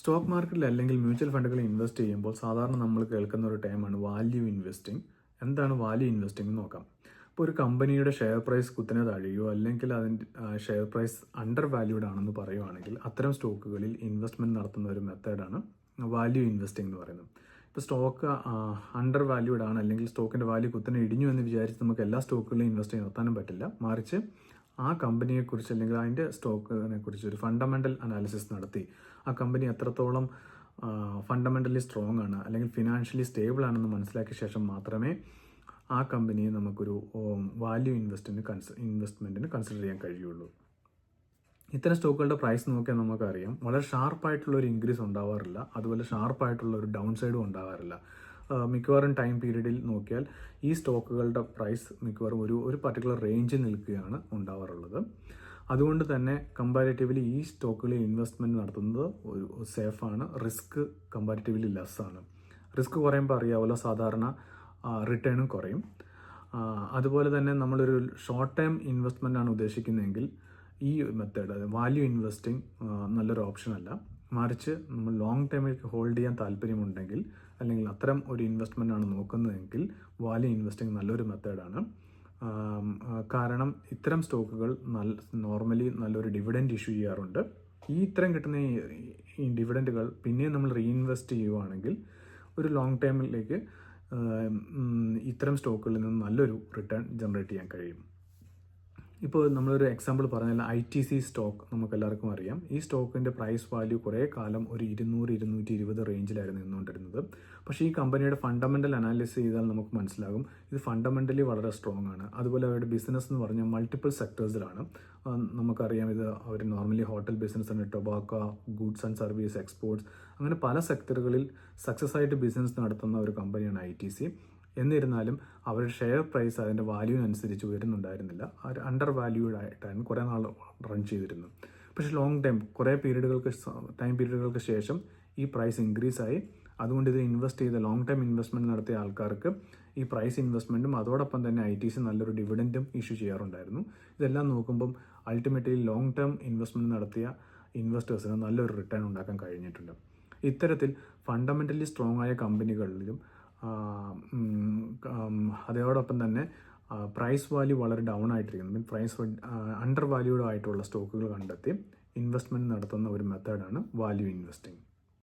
Stock മാർക്കറ്റിൽ അല്ലെങ്കിൽ mutual ഫണ്ടുകളിൽ invest ചെയ്യുമ്പോൾ സാധാരണ നമ്മൾ കേൾക്കുന്ന ഒരു ടൈമാണ് വാല്യൂ ഇൻവെസ്റ്റിംഗ്. എന്താണ് വാല്യൂ ഇൻവെസ്റ്റിംഗ് എന്ന് നോക്കാം. ഇപ്പോൾ ഒരു കമ്പനിയുടെ ഷെയർ പ്രൈസ് കുത്തനെ താഴുകയോ അല്ലെങ്കിൽ അതിൻ്റെ ഷെയർ പ്രൈസ് അണ്ടർ വാല്യൂഡ് ആണെന്ന് പറയുവാണെങ്കിൽ അത്തരം സ്റ്റോക്കുകളിൽ ഇൻവെസ്റ്റ്മെൻറ്റ് നടത്തുന്ന ഒരു മെത്തേഡാണ് വാല്യൂ ഇൻവെസ്റ്റിംഗ് എന്ന് പറയുന്നത്. ഇപ്പോൾ സ്റ്റോക്ക് അണ്ടർ വാല്യൂഡ് ആണ് അല്ലെങ്കിൽ സ്റ്റോക്കിൻ്റെ വാല്യൂ കുത്തനെ ഇടിഞ്ഞു എന്ന് വിചാരിച്ച് നമുക്ക് എല്ലാ സ്റ്റോക്കുകളിലും ഇൻവെസ്റ്റ് നടത്താനും പറ്റില്ല. മറിച്ച് ആ കമ്പനിയെക്കുറിച്ച് അല്ലെങ്കിൽ അതിൻ്റെ സ്റ്റോക്കിനെ കുറിച്ച് ഒരു ഫണ്ടമെൻ്റൽ അനാലിസിസ് നടത്തി ആ കമ്പനി എത്രത്തോളം ഫണ്ടമെൻ്റലി സ്ട്രോങ് ആണ് അല്ലെങ്കിൽ ഫിനാൻഷ്യലി സ്റ്റേബിൾ ആണെന്ന് മനസ്സിലാക്കിയ ശേഷം മാത്രമേ ആ കമ്പനിയെ നമുക്കൊരു വാല്യൂ ഇൻവെസ്റ്റ്മെൻറ്റിന് കൺസിഡർ ചെയ്യാൻ കഴിയുള്ളൂ. ഇത്തരം സ്റ്റോക്കുകളുടെ പ്രൈസ് നോക്കിയാൽ നമുക്കറിയാം വളരെ ഷാർപ്പായിട്ടുള്ള ഒരു ഇൻക്രീസ് ഉണ്ടാവാറില്ല, അതുപോലെ ഷാർപ്പായിട്ടുള്ള ഒരു ഡൗൺ സൈഡും ഉണ്ടാവാറില്ല. മിക്കവാറും ടൈം പീരീഡിൽ നോക്കിയാൽ ഈ സ്റ്റോക്കുകളുടെ പ്രൈസ് മിക്കവാറും ഒരു പർട്ടിക്കുലർ റേഞ്ചിൽ നിൽക്കുകയാണ് ഉണ്ടാവാറുള്ളത്. അതുകൊണ്ട് തന്നെ കമ്പാരിറ്റീവ്ലി ഈ സ്റ്റോക്കുകളിൽ ഇൻവെസ്റ്റ്മെൻറ്റ് നടത്തുന്നത് ഒരു സേഫാണ്. Risk comparatively ലെസ്സാണ്. റിസ്ക് കുറയുമ്പോൾ അറിയാമല്ലോ, സാധാരണ റിട്ടേണും കുറയും. അതുപോലെ തന്നെ നമ്മളൊരു ഷോർട്ട് ടൈം ഇൻവെസ്റ്റ്മെൻ്റ് ആണ് ഉദ്ദേശിക്കുന്നതെങ്കിൽ ഈ മെത്തേഡ് വാല്യൂ ഇൻവെസ്റ്റിംഗ് നല്ലൊരു ഓപ്ഷനല്ല. മറിച്ച് നമ്മൾ ലോങ് ടൈമിലേക്ക് ഹോൾഡ് ചെയ്യാൻ താല്പര്യമുണ്ടെങ്കിൽ അല്ലെങ്കിൽ അത്തരം ഒരു ഇൻവെസ്റ്റ്മെൻ്റ് ആണ് നോക്കുന്നതെങ്കിൽ വാല്യൂ ഇൻവെസ്റ്റിംഗ് നല്ലൊരു മെത്തേഡാണ്. കാരണം ഇത്തരം സ്റ്റോക്കുകൾ നോർമലി നല്ലൊരു ഡിവിഡൻഡ് ഇഷ്യൂ ചെയ്യാറുണ്ട്. ഇത്തരം കിട്ടുന്ന ഈ ഡിവിഡൻറ്റുകൾ പിന്നെയും നമ്മൾ റീഇൻവെസ്റ്റ് ചെയ്യുകയാണെങ്കിൽ ഒരു ലോങ് ടൈമിലേക്ക് ഇത്തരം സ്റ്റോക്കുകളിൽ നിന്ന് നല്ലൊരു റിട്ടേൺ ജനറേറ്റ് ചെയ്യാൻ കഴിയും. ഇപ്പോൾ നമ്മളൊരു എക്സാമ്പിൾ പറഞ്ഞാൽ ITC സ്റ്റോക്ക് നമുക്കെല്ലാവർക്കും അറിയാം. ഈ സ്റ്റോക്കിൻ്റെ പ്രൈസ് വാല്യൂ കുറേ കാലം ഒരു 200-220 റേഞ്ചിലായിരുന്നു നിന്നുകൊണ്ടിരുന്നത്. പക്ഷേ ഈ കമ്പനിയുടെ ഫണ്ടമെൻ്റൽ അനാലിസിസ് ചെയ്താൽ നമുക്ക് മനസ്സിലാകും ഇത് ഫണ്ടമെൻ്റലി വളരെ സ്ട്രോങ് ആണ്. അതുപോലെ അവരുടെ ബിസിനസ് എന്ന് പറഞ്ഞാൽ മൾട്ടിപ്പിൾ സെക്ടേഴ്സിലാണ്. നമുക്കറിയാം ഇത് അവർ നോർമലി ഹോട്ടൽ ബിസിനസ് ഉണ്ട്, tobacco, goods and service, exports, അങ്ങനെ പല സെക്ടറുകളിൽ സക്സസ് ആയിട്ട് ബിസിനസ് നടത്തുന്ന ഒരു കമ്പനിയാണ് ITC. എന്നിരുന്നാലും അവരുടെ ഷെയർ പ്രൈസ് അതിൻ്റെ വാല്യൂവിനനുസരിച്ച് ഉയരുന്നുണ്ടായിരുന്നില്ല. അവർ അണ്ടർ വാല്യൂഡ് ആയിട്ടാണ് കുറേ നാൾ റൺ ചെയ്തിരുന്നത്. പക്ഷേ കുറേ ടൈം പീരീഡുകൾക്ക് ശേഷം ഈ പ്രൈസ് ഇൻക്രീസ് ആയി. അതുകൊണ്ട് ഇത് ഇൻവെസ്റ്റ് ചെയ്ത ലോങ് ടൈം ഇൻവെസ്റ്റ്മെൻറ്റ് നടത്തിയ ആൾക്കാർക്ക് ഈ പ്രൈസ് ഇൻവെസ്റ്റ്മെൻറ്റും അതോടൊപ്പം തന്നെ ITC നല്ലൊരു ഡിവിഡൻറ്റും ഇഷ്യൂ ചെയ്യാറുണ്ടായിരുന്നു. ഇതെല്ലാം നോക്കുമ്പം അൾട്ടിമേറ്റ്ലി ലോങ് ടേം ഇൻവെസ്റ്റ്മെൻറ്റ് നടത്തിയ ഇൻവെസ്റ്റേഴ്സിന് നല്ലൊരു റിട്ടേൺ ഉണ്ടാക്കാൻ കഴിഞ്ഞിട്ടുണ്ട്. ഇത്തരത്തിൽ ഫണ്ടമെൻ്റലി സ്ട്രോങ് ആയ കമ്പനികളിലും അതോടൊപ്പം തന്നെ പ്രൈസ് വാല്യൂ വളരെ ഡൗൺ ആയിട്ടിരിക്കുന്നു, പ്രൈസ് അണ്ടർ വാല്യൂഡ് ആയിട്ടുള്ള സ്റ്റോക്കുകൾ കണ്ടെത്തി ഇൻവെസ്റ്റ്മെൻറ്റ് നടത്തുന്ന ഒരു മെത്തേഡാണ് വാല്യൂ ഇൻവെസ്റ്റിംഗ്.